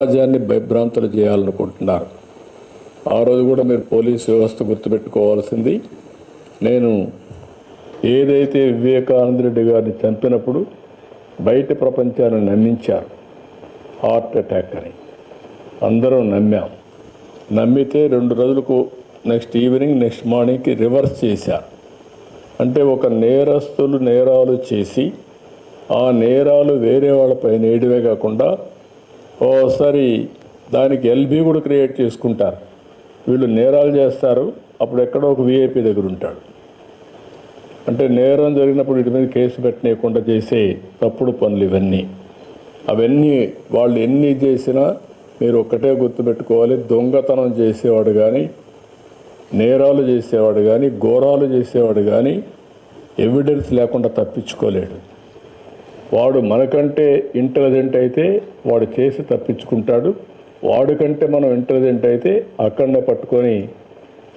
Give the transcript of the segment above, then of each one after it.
సమాజాన్ని భయభ్రాంతులు చేయాలనుకుంటున్నారు. ఆ రోజు కూడా మీరు పోలీసు వ్యవస్థ గుర్తుపెట్టుకోవాల్సింది, నేను ఏదైతే వివేకానంద రెడ్డి గారిని చంపినప్పుడు బయట ప్రపంచాన్ని నమ్మించారు హార్ట్ అటాక్ అని. అందరం నమ్మాం. నమ్మితే 2 రోజులకు నెక్స్ట్ ఈవినింగ్ నెక్స్ట్ మార్నింగ్కి రివర్స్ చేశారు. అంటే ఒక నేరస్తులు నేరాలు చేసి ఆ నేరాలు వేరే వాళ్ళపై నేయడమే కాకుండా ఓసారి దానికి ఎల్బీ కూడా క్రియేట్ చేసుకుంటారు. వీళ్ళు నేరాలు చేస్తారు, అప్పుడు ఎక్కడో ఒక విఐపి దగ్గర ఉంటాడు. అంటే నేరం జరిగినప్పుడు వీటి మీద కేసు పెట్టనీయకుండా చేసే తప్పుడు పనులు ఇవన్నీ. అవన్నీ వాళ్ళు ఎన్ని చేసినా మీరు ఒక్కటే గుర్తుపెట్టుకోవాలి, దొంగతనం చేసేవాడు కానీ, నేరాలు చేసేవాడు కానీ, ఘోరాలు చేసేవాడు కానీ ఎవిడెన్స్ లేకుండా తప్పించుకోలేడు. వాడు మనకంటే ఇంటెలిజెంట్ అయితే వాడు చేసి తప్పించుకుంటాడు. వాడికంటే మనం ఇంటెలిజెంట్ అయితే అక్కడనే పట్టుకొని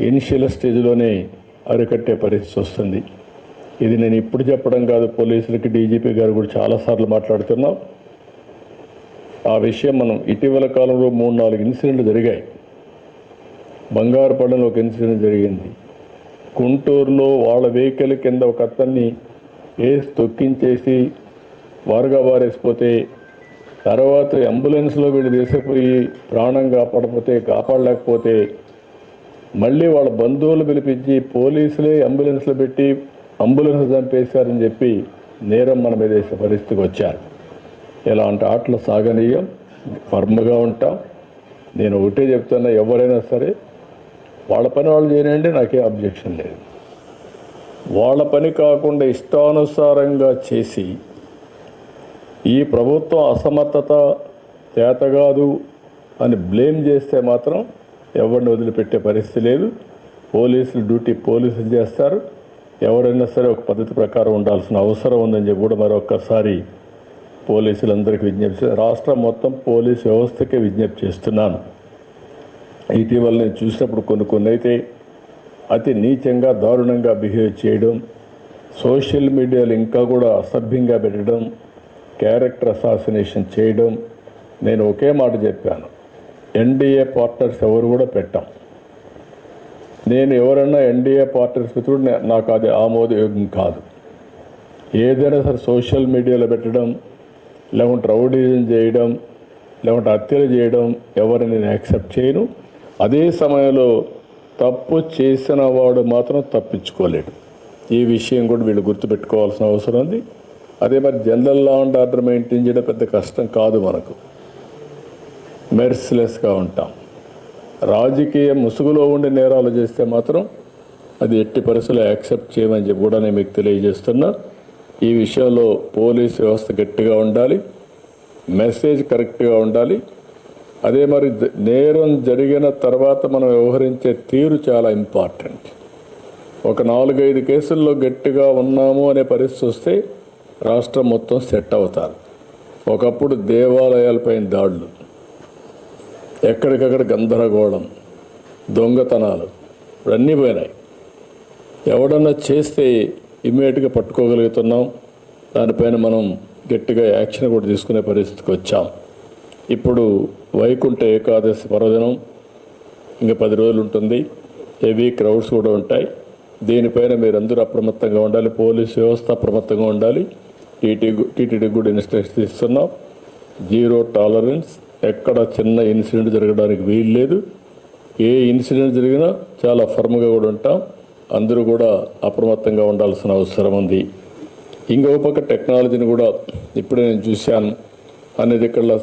ఇనిషియల్ స్టేజ్లోనే అరికట్టే పరిస్థితి వస్తుంది. ఇది నేను ఇప్పుడు చెప్పడం కాదు, పోలీసులకి డీజీపీ గారు కూడా చాలాసార్లు మాట్లాడుతున్నాం. ఆ విషయం మనం ఇటీవల కాలంలో 3-4 ఇన్సిడెంట్లు జరిగాయి. బంగారుపల్లిలో ఒక ఇన్సిడెంట్ జరిగింది. గుంటూరులో వాళ్ళ వెహికల్ కింద ఒక అతన్ని వేసి తొక్కించేసి వారుగా వారేసిపోతే, తర్వాత అంబులెన్స్లో వీళ్ళు తీసుకుపోయి ప్రాణం కాపాడలేకపోతే మళ్ళీ వాళ్ళ బంధువులు పిలిపించి పోలీసులే అంబులెన్స్లో పెట్టి అంబులెన్స్ చంపేశారని చెప్పి నేరం మన మీద వేసే పరిస్థితికి వచ్చారు. ఇలాంటి ఆటలు సాగనీయం, ఫర్మ్గా ఉంటాం. నేను ఒకటే చెప్తున్నా, ఎవరైనా సరే వాళ్ళ పని వాళ్ళు చేయనండి, నాకే అబ్జెక్షన్ లేదు. వాళ్ళ పని కాకుండా ఇష్టానుసారంగా చేసి ఈ ప్రభుత్వం అసమర్థత చేతగాదు అని బ్లేమ్ చేస్తే మాత్రం ఎవరిని వదిలిపెట్టే పరిస్థితి లేదు. పోలీసులు డ్యూటీ పోలీసులు చేస్తారు. ఎవరైనా సరే ఒక పద్ధతి ప్రకారం ఉండాల్సిన అవసరం ఉందని చెప్పి కూడా మరొక్కసారి పోలీసులందరికీ విజ్ఞప్తి, రాష్ట్రం మొత్తం పోలీసు వ్యవస్థకే విజ్ఞప్తి చేస్తున్నాను. ఇటీవల నేను చూసినప్పుడు కొన్ని అయితే అతి నీచంగా దారుణంగా బిహేవ్ చేయడం, సోషల్ మీడియాలో ఇంకా కూడా అసభ్యంగా పెట్టడం, క్యారెక్టర్ అసాసినేషన్ చేయడం. నేను ఒకే మాట చెప్పాను, ఎన్డీఏ పార్ట్నర్స్ ఎవరు కూడా పెట్టాం. నేను ఎవరన్నా ఎన్డీఏ పార్ట్నర్స్ పెట్టుడు నాకు అది ఆమోదయోగ్యం కాదు. ఏదైనా సరే సోషల్ మీడియాలో పెట్టడం, లేకుంటే రౌడీజం చేయడం, లేకుంటే హత్యలు చేయడం ఎవరిని నేను యాక్సెప్ట్ చేయను. అదే సమయంలో తప్పు చేసిన వాడు మాత్రం తప్పించుకోలేడు. ఈ విషయం కూడా వీళ్ళు గుర్తుపెట్టుకోవాల్సిన అవసరం ఉంది. అదే మరి general law and order maintain చేయడం పెద్ద కష్టం కాదు. మనకు మెర్సిలెస్గా ఉంటాం. రాజకీయ ముసుగులో ఉండి నేరాలు చేస్తే మాత్రం అది ఎట్టి పరిస్థితుల్లో యాక్సెప్ట్ చేయమని చెప్పి కూడా నేను మీకు తెలియజేస్తున్నా. ఈ విషయంలో పోలీస్ వ్యవస్థ గట్టిగా ఉండాలి, మెసేజ్ కరెక్ట్గా ఉండాలి. అదే మరి నేరం జరిగిన తర్వాత మనం వ్యవహరించే తీరు చాలా ఇంపార్టెంట్. ఒక 4-5 కేసుల్లో గట్టిగా ఉన్నాము అనే పరిస్థితి వస్తే రాష్ట్రం మొత్తం సెట్ అవుతారు. ఒకప్పుడు దేవాలయాలపైన దాడులు, ఎక్కడికక్కడ గందరగోళం, దొంగతనాలు ఇవన్నీ పోయినాయి. ఎవడన్నా చేస్తే ఇమ్మీడియట్గా పట్టుకోగలుగుతున్నాం. దానిపైన మనం గట్టిగా యాక్షన్ కూడా తీసుకునే పరిస్థితికి వచ్చాం. ఇప్పుడు వైకుంఠ ఏకాదశి పర్వదినం ఇంకా 10 రోజులు ఉంటుంది. హెవీ క్రౌడ్స్ కూడా ఉంటాయి. దీనిపైన మీరందరూ అప్రమత్తంగా ఉండాలి. పోలీసు వ్యవస్థ అప్రమత్తంగా ఉండాలి. టీటీడీ కూడా ఇన్స్ట్రక్షన్స్ ఇస్తున్నాం. 0 టాలరెన్స్. ఎక్కడ చిన్న ఇన్సిడెంట్ జరగడానికి వీలు లేదు. ఏ ఇన్సిడెంట్ జరిగినా చాలా ఫర్మ్గా కూడా ఉంటాం. అందరూ కూడా అప్రమత్తంగా ఉండాల్సిన అవసరం ఉంది. ఇంకో పక్క టెక్నాలజీని కూడా ఇప్పుడే నేను చూశాను. అనేది ఇక్కడ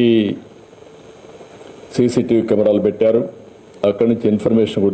ఈ సీసీటీవీ కెమెరాలు పెట్టారు. అక్కడి నుంచి ఇన్ఫర్మేషన్ కూడా